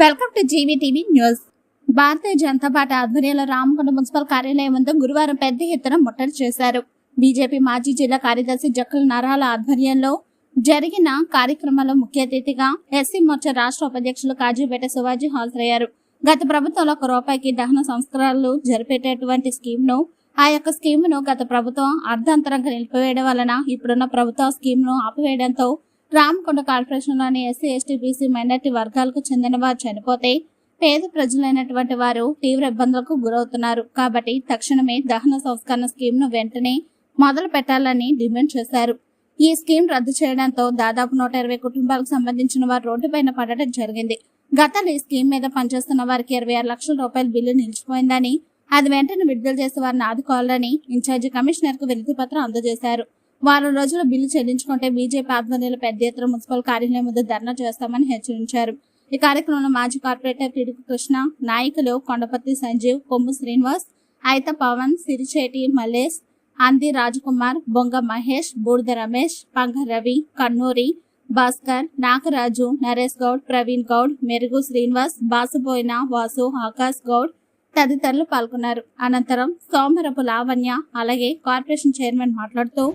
Welcome to GVTV news. Bharatiya Janata Party ఆధ్వర్యంలో Ramakonda municipal కార్యాలయం వద్ద గురువారం పెద్ద ఎత్తున ముట్టడి చేశారు. బీజేపీ మాజీ జిల్లా కార్యదర్శి జక్కల నరాల ఆధ్వర్యంలో జరిగిన కార్యక్రమంలో ముఖ్య అతిథిగా ఎస్సీ మోర్చా రాష్ట్ర ఉపాధ్యక్షులు కాజీపేట శివాజీ హాజరయ్యారు. గత ప్రభుత్వంలో ₹1 దహన సంస్కరణలు జరిపేటటువంటి స్కీమ్ను గత ప్రభుత్వం అర్ధాంతరంగా నిలిపివేయడం వలన ఇప్పుడున్న ప్రభుత్వం స్కీమ్ను ఆపివేయడంతో రామకొండ కార్పొరేషన్లోని ఎస్సీ, ఎస్టీ, బీసీ, మైనార్టీ వర్గాలకు చెందిన వారు చనిపోతే పేద ప్రజలైనటువంటి వారు తీవ్ర ఇబ్బందులకు గురవుతున్నారు. కాబట్టి తక్షణమే దహన సంస్కరణ స్కీమ్ను వెంటనే మొదలు పెట్టాలని డిమాండ్ చేశారు. ఈ స్కీమ్ రద్దు చేయడంతో దాదాపు 120 కుటుంబాలకు సంబంధించిన వారు రోడ్డుపైన పడటం జరిగింది. గతంలో ఈ స్కీమ్ మీద పనిచేస్తున్న వారికి ₹26 లక్షల బిల్లు నిలిచిపోయిందని, అది వెంటనే విడుదల చేసి వారిని ఆదుకోవాలని ఇన్ఛార్జి కమిషనర్ కు వినతి పత్రం అందజేశారు. వారం రోజుల బిల్లు చెల్లించుకుంటే బీజేపీ ఆధ్వర్యంలో పెద్ద ఎత్తున మున్సిపల్ కార్యాలయం వద్ద ధర్నా చేస్తామని హెచ్చరించారు. ఈ కార్యక్రమంలో మాజీ కార్పొరేటర్ పిడుగు కృష్ణ, నాయకులు కొండపర్తి సంజీవ్, కొమ్ము శ్రీనివాస్, ఐత పవన్, సిరిచేటి మల్లేష్, అంది రాజకుమార్, బొంగ మహేష్, బూడిద రమేష్, పంగ రవి, కన్నూరి భాస్కర్, నాగరాజు, నరేష్ గౌడ్, ప్రవీణ్ గౌడ్, మెరుగు శ్రీనివాస్, బాసుపోయిన వాసు, ఆకాశ్ గౌడ్ తదితరులు పాల్గొన్నారు. అనంతరం సోమరపు లావణ్య అలాగే కార్పొరేషన్ చైర్మన్ మాట్లాడుతూ